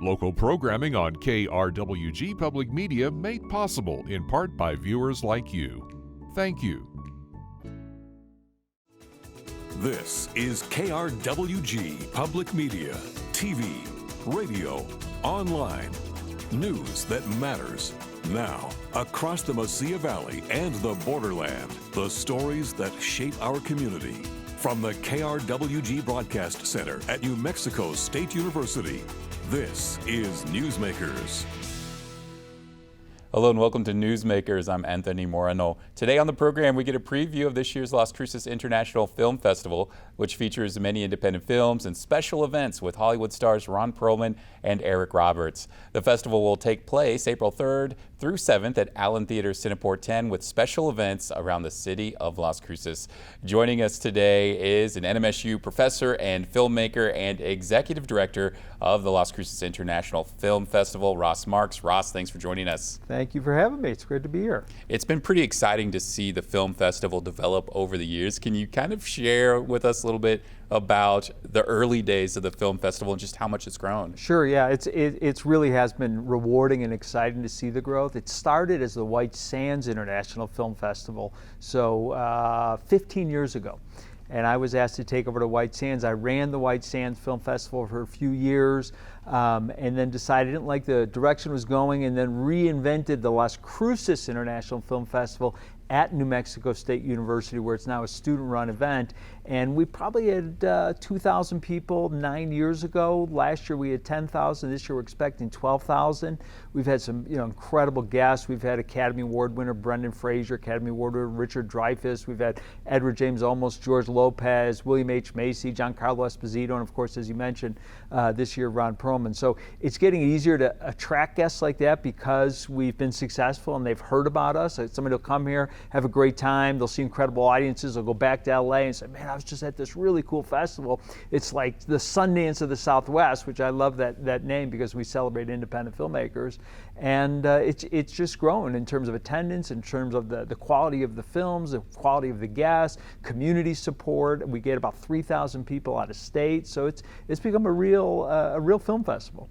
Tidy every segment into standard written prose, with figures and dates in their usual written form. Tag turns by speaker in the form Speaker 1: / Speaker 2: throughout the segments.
Speaker 1: Local programming on KRWG Public Media made possible in part by viewers like you. Thank you.
Speaker 2: This is KRWG Public Media, TV, radio, online, news that matters. Now, across the Mesilla Valley and the borderland, the stories that shape our community. From the KRWG Broadcast Center at New Mexico State University, this is Newsmakers.
Speaker 3: Hello and welcome to Newsmakers. I'm Anthony Moreno. Today on the program, we get a preview of this year's Las Cruces International Film Festival, which features many independent films and special events with Hollywood stars Ron Perlman and Eric Roberts. The festival will take place April 3rd through 7th at Allen Theater Cineport 10 with special events around the city of Las Cruces. Joining us today is an NMSU professor and filmmaker and executive director of the Las Cruces International Film Festival, Ross Marks. Ross, thanks for joining us.
Speaker 4: Thank you for having me. It's great to be here.
Speaker 3: It's been pretty exciting to see the film festival develop over the years. Can you kind of share with us a little bit about the early days of the film festival and just how much it's grown?
Speaker 4: Sure, yeah, it's really has been rewarding and exciting to see the growth. It started as the White Sands International Film Festival, so 15 years ago. And I was asked to take over to White Sands. I ran the White Sands Film Festival for a few years, and then decided I didn't like the direction it was going, and then reinvented the Las Cruces International Film Festival at New Mexico State University, where it's now a student-run event. And we probably had 2,000 people 9 years ago. Last year we had 10,000. This year we're expecting 12,000. We've had some incredible guests. We've had Academy Award winner Brendan Fraser, Academy Award winner Richard Dreyfuss. We've had Edward James Olmos, George Lopez, William H. Macy, Giancarlo Esposito, and of course, as you mentioned, this year Ron Perlman. So it's getting easier to attract guests like that because we've been successful and they've heard about us. Somebody will come here, have a great time. They'll see incredible audiences. They'll go back to LA and say, man, I was just at this really cool festival. It's like the Sundance of the Southwest, which I love that name because we celebrate independent filmmakers. And it's just grown in terms of attendance, in terms of the quality of the films, the quality of the guests, community support. We get about 3,000 people out of state. So it's become a real film festival.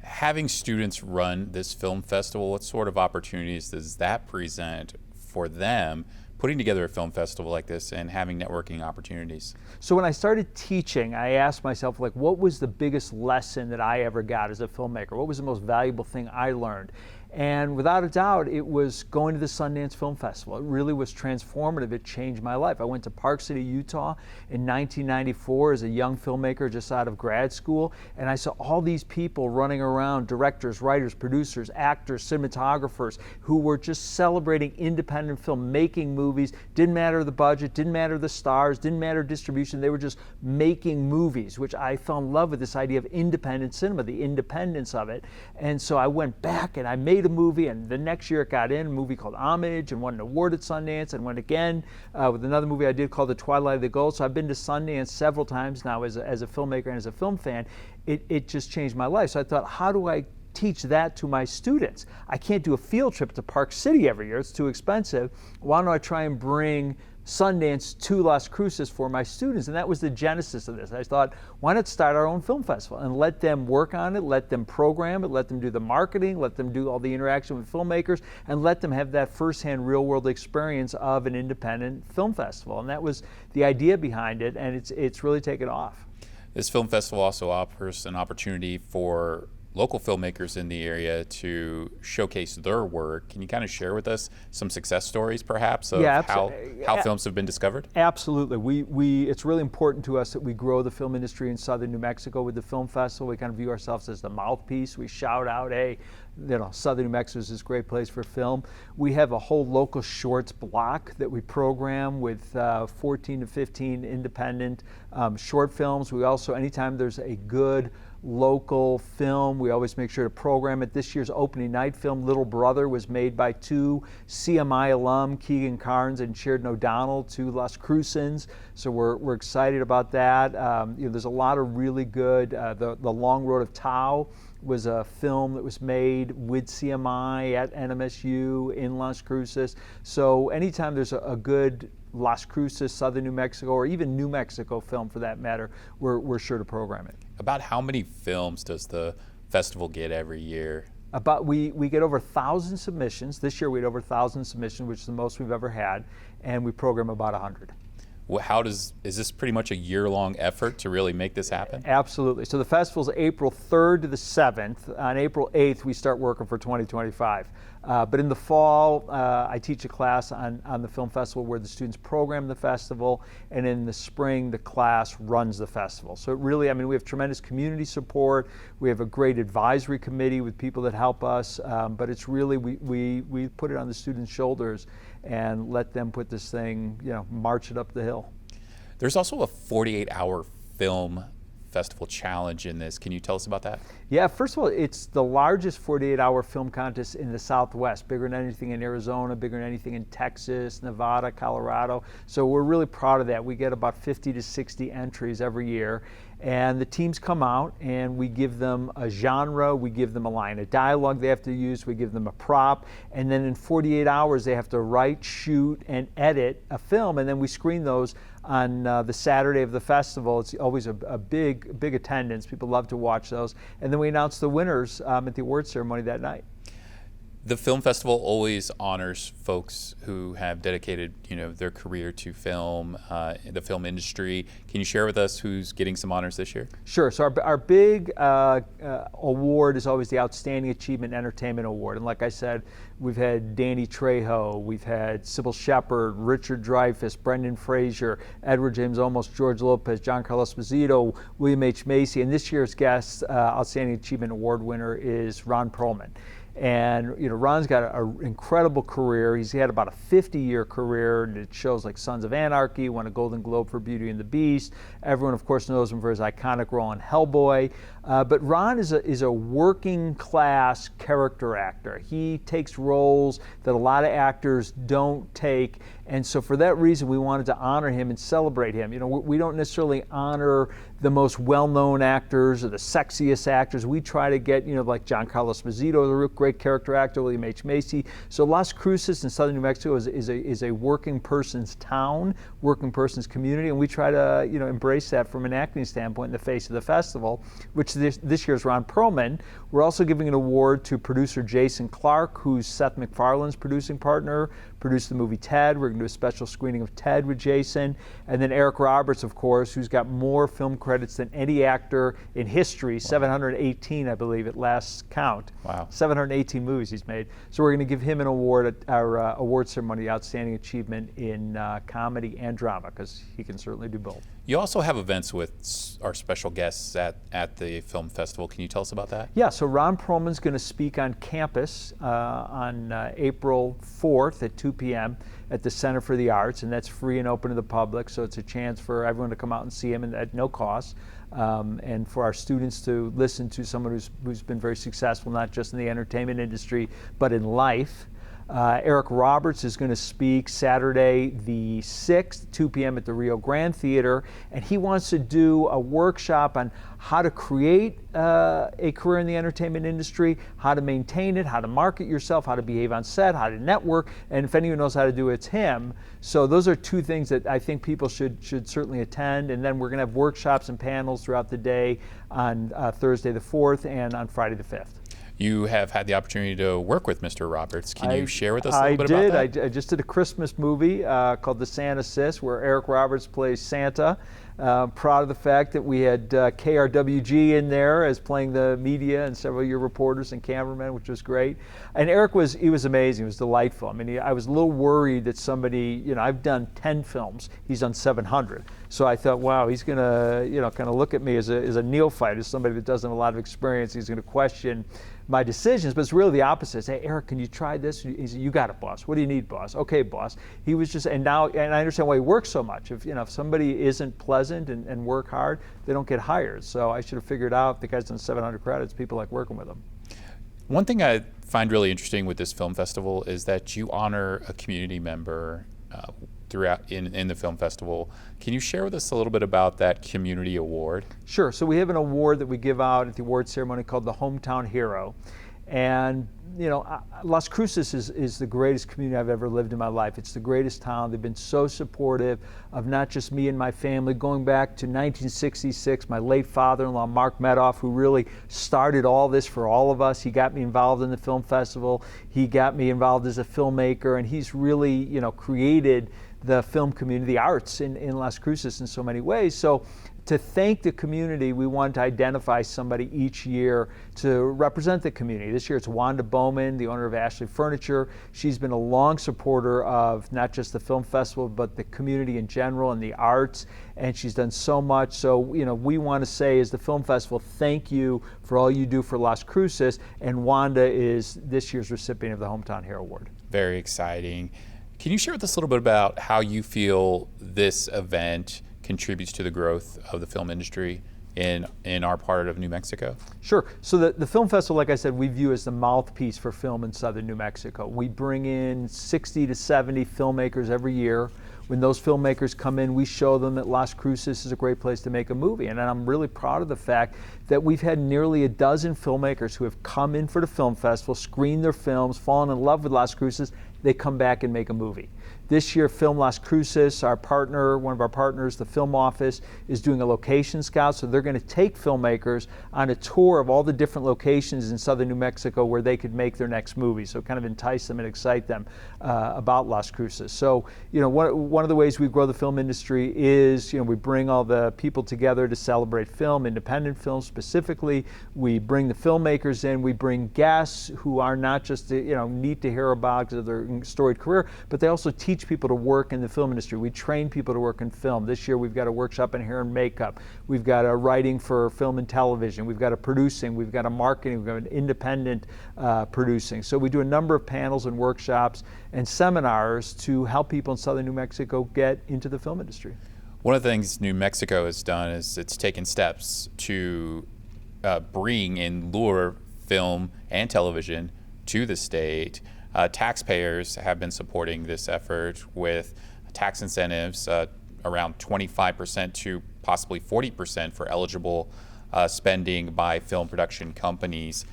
Speaker 3: Having students run this film festival, what sort of opportunities does that present for them, putting together a film festival like this and having networking opportunities?
Speaker 4: So when I started teaching, I asked myself, what was the biggest lesson that I ever got as a filmmaker? What was the most valuable thing I learned? And without a doubt, it was going to the Sundance Film Festival. It really was transformative. It changed my life. I went to Park City, Utah in 1994 as a young filmmaker just out of grad school, and I saw all these people running around, directors, writers, producers, actors, cinematographers, who were just celebrating independent film, making movies. Didn't matter the budget, didn't matter the stars, didn't matter distribution. They were just making movies, which I fell in love with this idea of independent cinema, the independence of it. And so I went back and I made a movie, and the next year it got in a movie called Homage and won an award at Sundance, and went again with another movie I did called The Twilight of the Gold. So I've been to Sundance several times now as a filmmaker and as a film fan. It just changed my life. So I thought, how do I teach that to my students? I can't do a field trip to Park City every year. It's too expensive. Why don't I try and bring Sundance to Las Cruces for my students? And that was the genesis of this. I thought, why not start our own film festival and let them work on it, let them program it, let them do the marketing, let them do all the interaction with filmmakers, and let them have that firsthand real-world experience of an independent film festival. And that was the idea behind it, and it's really taken off.
Speaker 3: This film festival also offers an opportunity for local filmmakers in the area to showcase their work. Can you kind of share with us some success stories, perhaps, of how films have been discovered?
Speaker 4: Absolutely. It's really important to us that we grow the film industry in southern New Mexico with the film festival. We kind of view ourselves as the mouthpiece. We shout out, hey, southern New Mexico is this great place for film. We have a whole local shorts block that we program with 14 to 15 independent short films. We also, anytime there's a good local film, we always make sure to program it. This year's opening night film, Little Brother, was made by two CMI alum, Keegan Carnes and Sheridan O'Donnell, two Las Crucens. So we're excited about that. There's a lot of really good, the Long Road of Tao was a film that was made with CMI at NMSU in Las Cruces. So anytime there's a good Las Cruces, southern New Mexico, or even New Mexico film for that matter, we're sure to program it.
Speaker 3: About how many films does the festival get every year?
Speaker 4: We get over 1,000 submissions. This year we had over 1,000 submissions, which is the most we've ever had, and we program about 100.
Speaker 3: Well, is this pretty much a year-long effort to really make this happen?
Speaker 4: Absolutely. So the festival's April 3rd to the 7th. On April 8th, we start working for 2025. But in the fall, I teach a class on the film festival where the students program the festival, and in the spring, the class runs the festival. So it really, we have tremendous community support. We have a great advisory committee with people that help us, but it's really, we put it on the students' shoulders and let them put this thing, march it up the hill.
Speaker 3: There's also a 48-hour film festival challenge in this. Can you tell us about that?
Speaker 4: Yeah, first of all, it's the largest 48-hour film contest in the Southwest, bigger than anything in Arizona, bigger than anything in Texas, Nevada, Colorado. So we're really proud of that. We get about 50 to 60 entries every year. And the teams come out and we give them a genre, we give them a line of dialogue they have to use, we give them a prop, and then in 48 hours they have to write, shoot, and edit a film, and then we screen those on the Saturday of the festival. It's always a big attendance. People love to watch those. And then we announce the winners at the award ceremony that night.
Speaker 3: The film festival always honors folks who have dedicated, their career to film, the film industry. Can you share with us who's getting some honors this year?
Speaker 4: Sure. So our big award is always the Outstanding Achievement Entertainment Award. And like I said, we've had Danny Trejo, we've had Sybil Shepherd, Richard Dreyfuss, Brendan Fraser, Edward James Olmos, George Lopez, Giancarlo Esposito, William H. Macy, and this year's guest Outstanding Achievement Award winner is Ron Perlman. And Ron's got an incredible career. He's had about a 50-year career. It shows like Sons of Anarchy, won a Golden Globe for Beauty and the Beast. Everyone, of course, knows him for his iconic role in Hellboy. But Ron is a working class character actor. He takes roles that a lot of actors don't take. And so for that reason, we wanted to honor him and celebrate him. We don't necessarily honor the most well-known actors or the sexiest actors. We try to get, like Giancarlo Esposito, a real great character actor, William H. Macy. So Las Cruces in southern New Mexico is a working person's town, working person's community, and we try to, embrace that from an acting standpoint in the face of the festival, which this year's Ron Perlman. We're also giving an award to producer Jason Clark, who's Seth MacFarlane's producing partner, produced the movie Ted. We're going to do a special screening of Ted with Jason. And then Eric Roberts, of course, who's got more film credits than any actor in history, 718, I believe, at last count.
Speaker 3: Wow.
Speaker 4: 718 movies he's made. So we're going to give him an award at our award ceremony, Outstanding Achievement in Comedy and Drama, because he can certainly do both.
Speaker 3: You also have events with our special guests at the film festival. Can you tell us about that?
Speaker 4: Yeah, so Ron Perlman's going to speak on campus on April 4th at 2 p.m. at the Center for the Arts, and that's free and open to the public, so it's a chance for everyone to come out and see him at no cost, and for our students to listen to someone who's been very successful, not just in the entertainment industry, but in life. Eric Roberts is going to speak Saturday the 6th, 2 p.m. at the Rio Grande Theater, and he wants to do a workshop on how to create a career in the entertainment industry, how to maintain it, how to market yourself, how to behave on set, how to network, and if anyone knows how to do it, it's him. So those are two things that I think people should certainly attend, and then we're going to have workshops and panels throughout the day on Thursday the 4th and on Friday the 5th.
Speaker 3: You have had the opportunity to work with Mr. Roberts. Can you share with us a little bit about that?
Speaker 4: I just did a Christmas movie called The Santa Sis, where Eric Roberts plays Santa. Proud of the fact that we had KRWG in there as playing the media and several of your reporters and cameramen, which was great. And Eric was amazing. He was delightful. I was a little worried that somebody, I've done 10 films. He's done 700. So I thought, wow, he's going to, kind of look at me as a neophyte, as somebody that doesn't have a lot of experience. He's going to question my decisions, but it's really the opposite. Say, hey, Eric, can you try this? He said, you got it, boss. What do you need, boss? Okay, boss. He was just, and I understand why he works so much. If somebody isn't pleasant and work hard, they don't get hired. So I should have figured out, the guy's done 700 credits, people like working with him.
Speaker 3: One thing I find really interesting with this film festival is that you honor a community member throughout in the film festival. Can you share with us a little bit about that community award?
Speaker 4: Sure. So we have an award that we give out at the award ceremony called the Hometown Hero. And Las Cruces is the greatest community I've ever lived in my life. It's the greatest town. They've been so supportive of not just me and my family. Going back to 1966, my late father-in-law, Mark Medoff, who really started all this for all of us. He got me involved in the film festival. He got me involved as a filmmaker, and he's really, created the film community, the arts in Las Cruces in so many ways. So to thank the community, we wanted to identify somebody each year to represent the community. This year it's Wanda Bowman, the owner of Ashley Furniture. She's been a long supporter of not just the film festival, but the community in general and the arts, and she's done so much. So, we want to say as the film festival, thank you for all you do for Las Cruces, and Wanda is this year's recipient of the Hometown Hero Award.
Speaker 3: Very exciting. Can you share with us a little bit about how you feel this event contributes to the growth of the film industry in our part of New Mexico?
Speaker 4: Sure. So the film festival, like I said, we view as the mouthpiece for film in southern New Mexico. We bring in 60 to 70 filmmakers every year. When those filmmakers come in, we show them that Las Cruces is a great place to make a movie. And I'm really proud of the fact that we've had nearly a dozen filmmakers who have come in for the film festival, screened their films, fallen in love with Las Cruces, they come back and make a movie. This year, Film Las Cruces, our partner, one of our partners, the Film Office, is doing a location scout. So they're going to take filmmakers on a tour of all the different locations in southern New Mexico where they could make their next movie. So kind of entice them and excite them about Las Cruces. So, one of the ways we grow the film industry is, we bring all the people together to celebrate film, independent film specifically. We bring the filmmakers in. We bring guests who are not just, neat to hear about because of their storied career, but they also teach people to work in the film industry. We train people to work in film. This year we've got a workshop in hair and makeup. We've got a writing for film and television. We've got a producing. We've got a marketing. We've got an independent producing. So we do a number of panels and workshops and seminars to help people in southern New Mexico get into the film industry.
Speaker 3: One of the things New Mexico has done is it's taken steps to bring and lure film and television to the state. Taxpayers have been supporting this effort with tax incentives around 25% to possibly 40% for eligible spending by film production companies.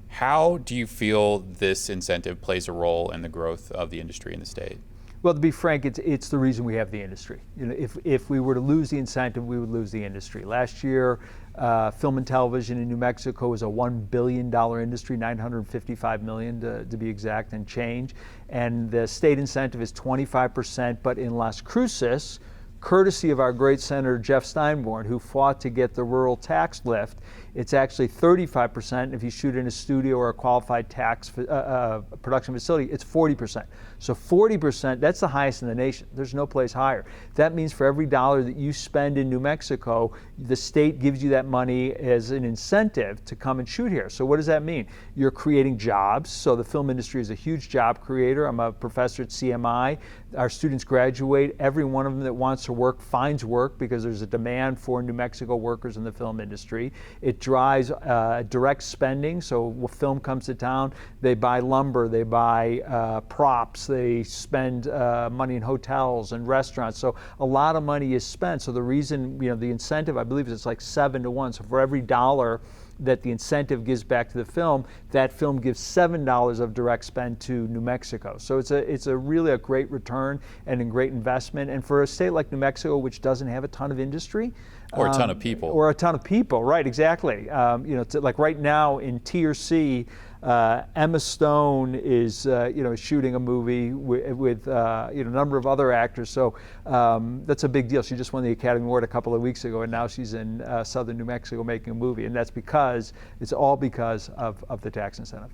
Speaker 3: How do you feel this incentive plays a role in the growth of the industry in the state?
Speaker 4: Well, to be frank, it's the reason we have the industry. If we were to lose the incentive, we would lose the industry. Last year, film and television in New Mexico was a $1 billion industry, $955 million to be exact, and change. And the state incentive is 25%, but in Las Cruces, courtesy of our great Senator Jeff Steinborn, who fought to get the rural tax lift, it's actually 35%. If you shoot in a studio or a qualified tax production facility, it's 40%. So 40%, that's the highest in the nation. There's no place higher. That means for every dollar that you spend in New Mexico, the state gives you that money as an incentive to come and shoot here. So what does that mean? You're creating jobs. So the film industry is a huge job creator. I'm a professor at CMI. Our students graduate. Every one of them that wants to work finds work because there's a demand for New Mexico workers in the film industry. It drives direct spending. So when film comes to town, they buy lumber, they buy props, they spend money in hotels and restaurants. So a lot of money is spent. So the reason, the incentive, I believe, is it's like 7 to 1. So for every dollar that the incentive gives back to the film, that film gives $7 of direct spend to New Mexico. So it's a really a great return and a great investment. And for a state like New Mexico, which doesn't have a ton of industry,
Speaker 3: or a ton of people.
Speaker 4: Or a ton of people, right, exactly. Like right now in Tier C, Emma Stone is shooting a movie with a number of other actors. So that's a big deal. She just won the Academy Award a couple of weeks ago, and now she's in southern New Mexico making a movie. And that's it's all because of the tax incentive.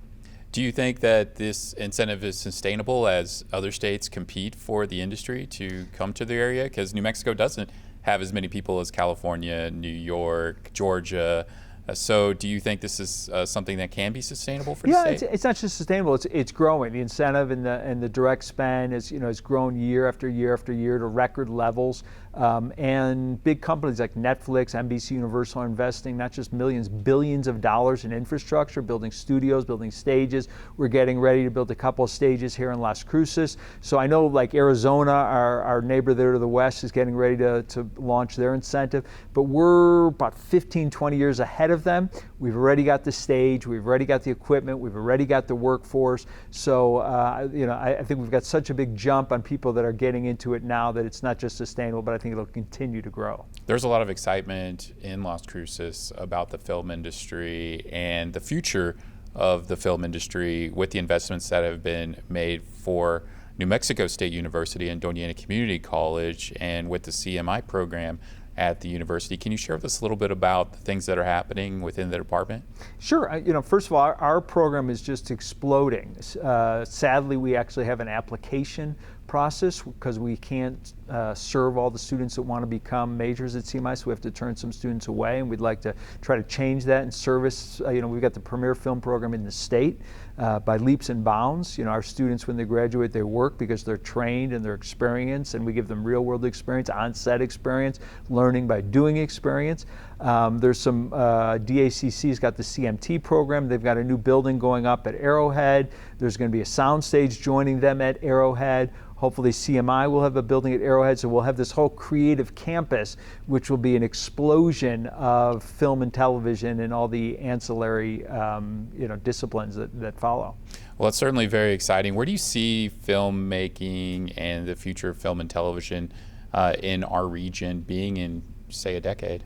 Speaker 3: Do you think that this incentive is sustainable as other states compete for the industry to come to the area? Because New Mexico doesn't have as many people as California, New York, Georgia. So do you think this is something that can be sustainable for the state?
Speaker 4: Yeah, it's not just sustainable, it's growing. The incentive and the direct spend is grown year after year after year to record levels. And big companies like Netflix, NBC Universal are investing not just millions, billions of dollars in infrastructure, building studios, building stages. We're getting ready to build a couple of stages here in Las Cruces. So I know like Arizona, our neighbor there to the west, is getting ready to launch their incentive, but we're about 15, 20 years ahead of them. We've already got the stage, we've already got the equipment, we've already got the workforce. So I think we've got such a big jump on people that are getting into it now that it's not just sustainable, but I think it'll continue to grow.
Speaker 3: There's a lot of excitement in Las Cruces about the film industry and the future of the film industry with the investments that have been made for New Mexico State University and Doña Ana Community College and with the CMI program at the university. Can you share with us a little bit about the things that are happening within the department?
Speaker 4: Sure. First of all, our program is just exploding. Sadly, we actually have an application process because we can't serve all the students that want to become majors at CMI, so we have to turn some students away, and we'd like to try to change that and service. We've got the premier film program in the state by leaps and bounds. Our students, when they graduate, they work because they're trained and they're experienced, and we give them real-world experience, on-set experience, learning by doing experience. There's some, DACC's got the CMT program. They've got a new building going up at Arrowhead. There's going to be a soundstage joining them at Arrowhead. Hopefully CMI will have a building at Arrowhead, so we'll have this whole creative campus, which will be an explosion of film and television and all the ancillary disciplines that follow.
Speaker 3: Well, it's certainly very exciting. Where do you see filmmaking and the future of film and television in our region being in, say, a decade?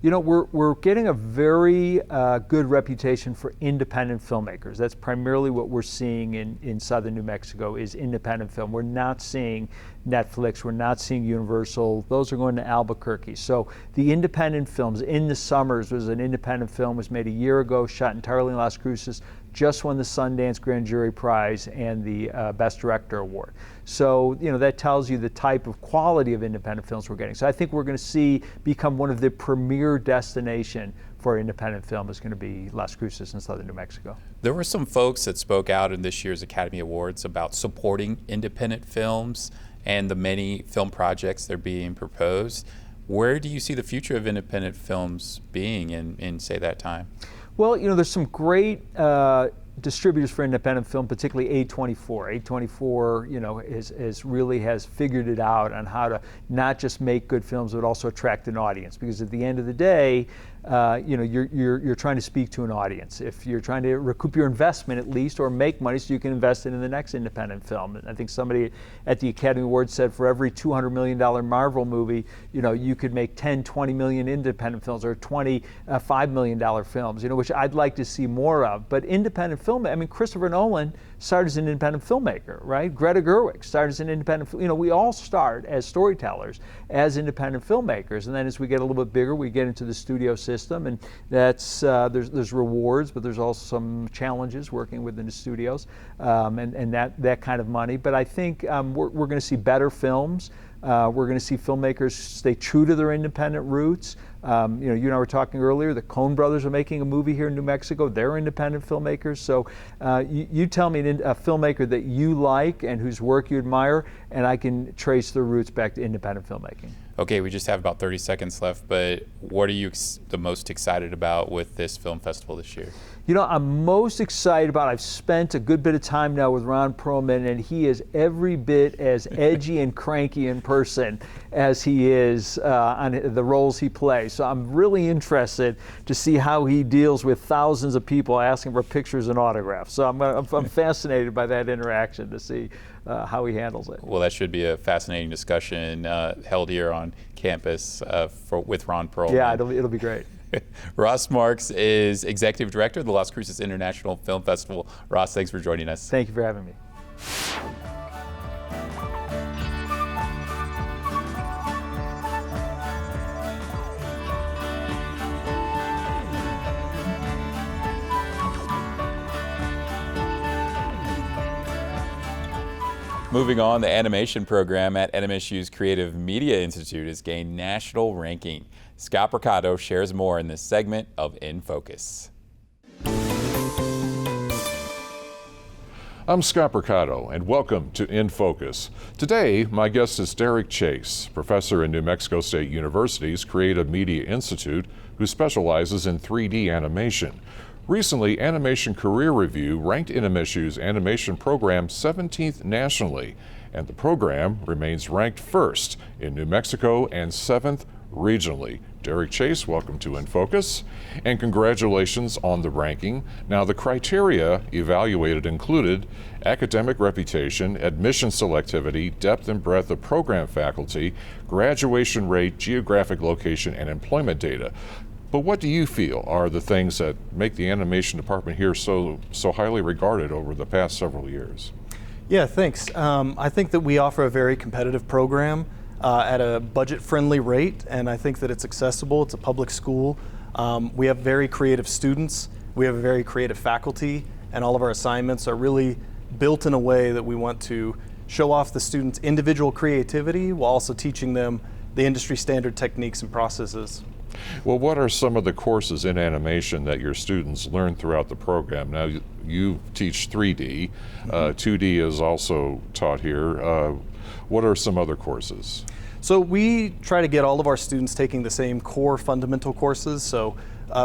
Speaker 4: We're getting a very good reputation for independent filmmakers. That's primarily what we're seeing in southern New Mexico is independent film. We're not seeing Netflix, we're not seeing Universal. Those are going to Albuquerque. So the independent films, In the Summers was an independent film, was made a year ago, shot entirely in Las Cruces, just won the Sundance Grand Jury Prize and the Best Director Award. So, that tells you the type of quality of independent films we're getting. So I think we're going to become one of the premier destination for independent film is going to be Las Cruces in southern New Mexico.
Speaker 3: There were some folks that spoke out in this year's Academy Awards about supporting independent films and the many film projects that are being proposed. Where do you see the future of independent films being in say, that time?
Speaker 4: Well, there's some great distributors for independent film, particularly A24. A24, has figured it out on how to not just make good films, but also attract an audience. Because at the end of the day, you're trying to speak to an audience. If you're trying to recoup your investment at least, or make money so you can invest it in the next independent film. And I think somebody at the Academy Awards said for every $200 million Marvel movie, you could make 10, 20 million independent films, or $5 million films, which I'd like to see more of. But independent film, Christopher Nolan started as an independent filmmaker, right? Greta Gerwig started as an independent, we all start as storytellers, as independent filmmakers. And then as we get a little bit bigger, we get into the studio system, and that's, there's rewards, but there's also some challenges working within the studios, and that kind of money. But I think we're going to see better films. We're going to see filmmakers stay true to their independent roots. You and I were talking earlier, the Coen brothers are making a movie here in New Mexico. They're independent filmmakers. So you tell me a filmmaker that you like and whose work you admire, and I can trace their roots back to independent filmmaking.
Speaker 3: Okay, we just have about 30 seconds left, but what are you the most excited about with this film festival this year?
Speaker 4: I'm most excited about, I've spent a good bit of time now with Ron Perlman, and he is every bit as edgy and cranky in person as he is on the roles he plays. So I'm really interested to see how he deals with thousands of people asking for pictures and autographs. So I'm fascinated by that interaction to see how he handles it.
Speaker 3: Well, that should be a fascinating discussion held here on campus with Ron Perlman.
Speaker 4: Yeah, it'll be great.
Speaker 3: Ross Marks is Executive Director of the Las Cruces International Film Festival. Ross, thanks for joining us.
Speaker 4: Thank you for having me.
Speaker 3: Moving on, the animation program at NMSU's Creative Media Institute has gained national ranking. Scott Mercado shares more in this segment of In Focus.
Speaker 1: I'm Scott Mercado, and welcome to In Focus. Today, my guest is Derek Chase, professor in New Mexico State University's Creative Media Institute, who specializes in 3D animation. Recently, Animation Career Review ranked NMSU's animation program 17th nationally, and the program remains ranked first in New Mexico and 7th regionally. Derek Chase, welcome to In Focus, and congratulations on the ranking. Now, the criteria evaluated included academic reputation, admission selectivity, depth and breadth of program faculty, graduation rate, geographic location, and employment data. But what do you feel are the things that make the animation department here so highly regarded over the past several years?
Speaker 5: Yeah, thanks. I think that we offer a very competitive program at a budget-friendly rate, and I think that it's accessible. It's a public school. We have very creative students. We have a very creative faculty, and all of our assignments are really built in a way that we want to show off the students' individual creativity while also teaching them the industry standard techniques and processes.
Speaker 1: Well, what are some of the courses in animation that your students learn throughout the program? Now, you teach 3D. 2D is also taught here. What are some other courses?
Speaker 5: So we try to get all of our students taking the same core fundamental courses. So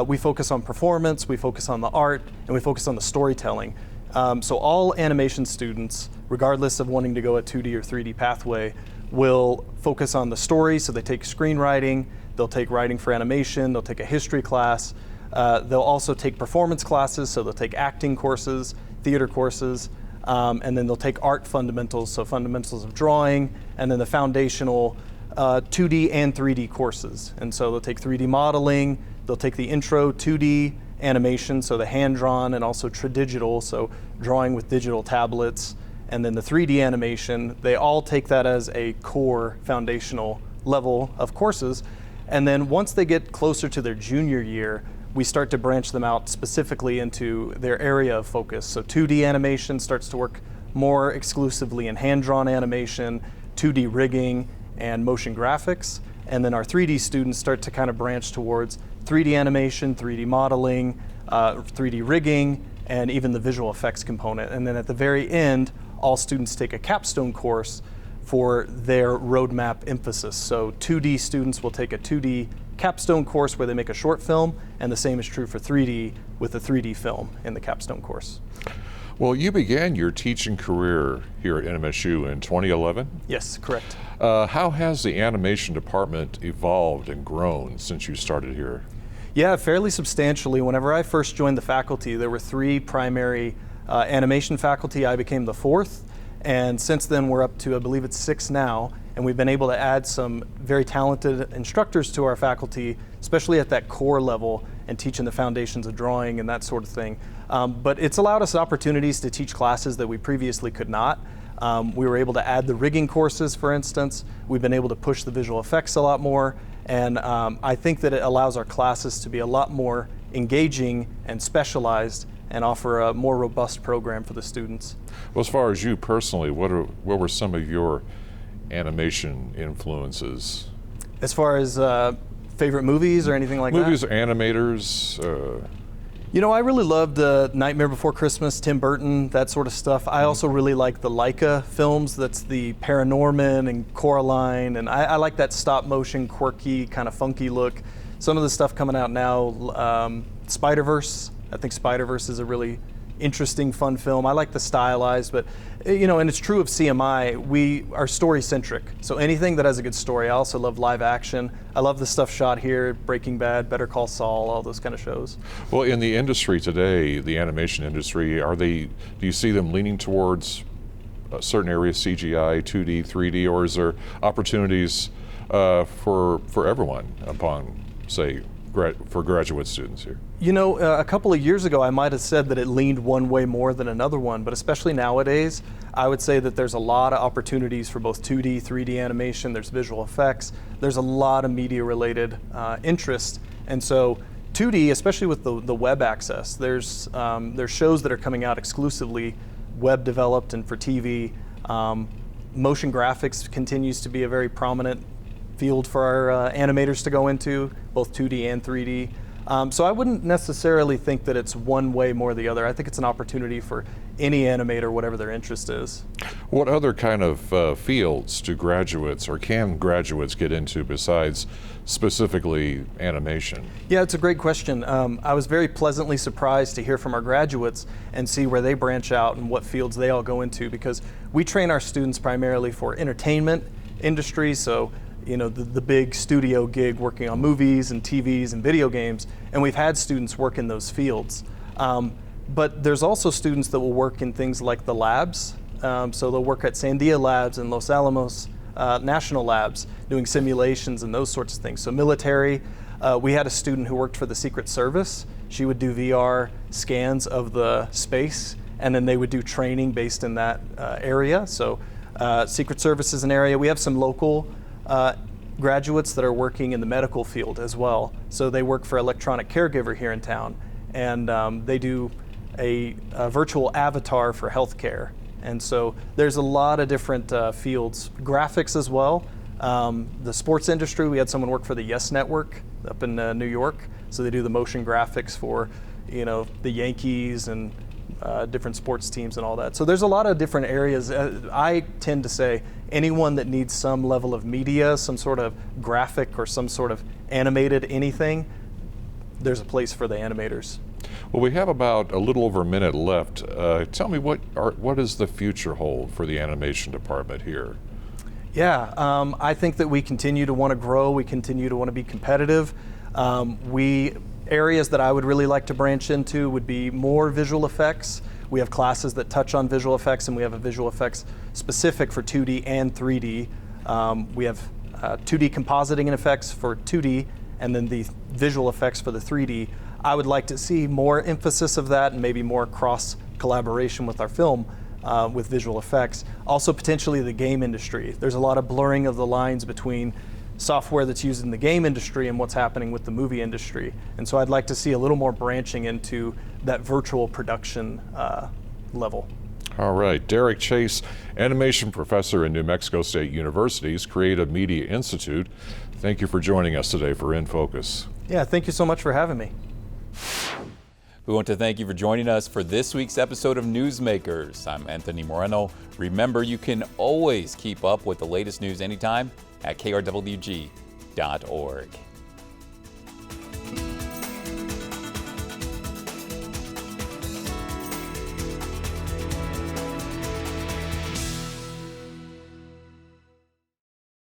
Speaker 5: we focus on performance, we focus on the art, and we focus on the storytelling. So all animation students, regardless of wanting to go a 2D or 3D pathway, will focus on the story. So they take screenwriting, they'll take writing for animation, they'll take a history class. They'll also take performance classes, so they'll take acting courses, theater courses, and then they'll take art fundamentals, so fundamentals of drawing, and then the foundational 2D and 3D courses. And so they'll take 3D modeling, they'll take the intro 2D animation, so the hand-drawn and also tradigital, so drawing with digital tablets, and then the 3D animation. They all take that as a core foundational level of courses. And then once they get closer to their junior year, we start to branch them out specifically into their area of focus. So 2D animation starts to work more exclusively in hand-drawn animation, 2D rigging, and motion graphics. And then our 3D students start to kind of branch towards 3D animation, 3D modeling, 3D rigging, and even the visual effects component. And then at the very end, all students take a capstone course for their roadmap emphasis. So 2D students will take a 2D capstone course where they make a short film, and the same is true for 3D with a 3D film in the capstone course.
Speaker 1: Well, you began your teaching career here at NMSU in 2011?
Speaker 5: Yes, correct.
Speaker 1: How has the animation department evolved and grown since you started here?
Speaker 5: Yeah, fairly substantially. Whenever I first joined the faculty, there were 3 primary animation faculty. I became the 4th. And since then, we're up to, I believe it's 6 now, and we've been able to add some very talented instructors to our faculty, especially at that core level and teaching the foundations of drawing and that sort of thing. But it's allowed us opportunities to teach classes that we previously could not. We were able to add the rigging courses, for instance. We've been able to push the visual effects a lot more, and I think that it allows our classes to be a lot more engaging and specialized and offer a more robust program for the students.
Speaker 1: Well, as far as you personally, what were some of your animation influences?
Speaker 5: As far as favorite movies or anything like
Speaker 1: movies,
Speaker 5: that?
Speaker 1: Movies, animators?
Speaker 5: You know, I really loved Nightmare Before Christmas, Tim Burton, that sort of stuff. I also really like the Leica films. That's the Paranorman and Coraline, and I like that stop motion, quirky, kind of funky look. Some of the stuff coming out now, Spider-Verse. I think Spider-Verse is a really interesting, fun film. I like the stylized, but you know, and it's true of CMI, we are story-centric. So anything that has a good story. I also love live action. I love the stuff shot here, Breaking Bad, Better Call Saul, all those kind of shows.
Speaker 1: Well, in the industry today, the animation industry, do you see them leaning towards certain areas, CGI, 2D, 3D, or is there opportunities for everyone upon, say, for graduate students here?
Speaker 5: You know, a couple of years ago, I might have said that it leaned one way more than another one, but especially nowadays, I would say that there's a lot of opportunities for both 2D, 3D animation, there's visual effects, there's a lot of media-related interest, and so 2D, especially with the web access, there's shows that are coming out exclusively web developed and for TV. Motion graphics continues to be a very prominent field for our animators to go into, both 2D and 3D. So I wouldn't necessarily think that it's one way more the other. I think it's an opportunity for any animator, whatever their interest is.
Speaker 1: What other kind of fields do graduates or can graduates get into besides specifically animation?
Speaker 5: Yeah, it's a great question. I was very pleasantly surprised to hear from our graduates and see where they branch out and what fields they all go into, because we train our students primarily for entertainment industry, so the big studio gig working on movies and TVs and video games, and we've had students work in those fields. But there's also students that will work in things like the labs. So they'll work at Sandia Labs and Los Alamos National Labs doing simulations and those sorts of things. So military, we had a student who worked for the Secret Service. She would do VR scans of the space, and then they would do training based in that area. So Secret Service is an area. We have some local graduates that are working in the medical field as well. So they work for Electronic Caregiver here in town, and they do a virtual avatar for healthcare. And so there's a lot of different fields. Graphics as well. The sports industry, we had someone work for the Yes Network up in New York. So they do the motion graphics for, the Yankees and different sports teams and all that. So there's a lot of different areas. I tend to say anyone that needs some level of media, some sort of graphic or some sort of animated anything, there's a place for the animators.
Speaker 1: Well, we have about a little over a minute left. Tell me what does the future hold for the animation department here?
Speaker 5: Yeah, I think that we continue to want to grow. We continue to want to be competitive. Areas that I would really like to branch into would be more visual effects. We have classes that touch on visual effects, and we have a visual effects specific for 2D and 3D. We have 2D compositing and effects for 2D, and then the visual effects for the 3D. I would like to see more emphasis of that and maybe more cross collaboration with our film with visual effects. Also potentially the game industry. There's a lot of blurring of the lines between software that's used in the game industry and what's happening with the movie industry. And so I'd like to see a little more branching into that virtual production level.
Speaker 1: All right, Derek Chase, animation professor in New Mexico State University's Creative Media Institute. Thank you for joining us today for In Focus.
Speaker 5: Yeah, thank you so much for having me.
Speaker 3: We want to thank you for joining us for this week's episode of Newsmakers. I'm Anthony Moreno. Remember, you can always keep up with the latest news anytime at krwg.org.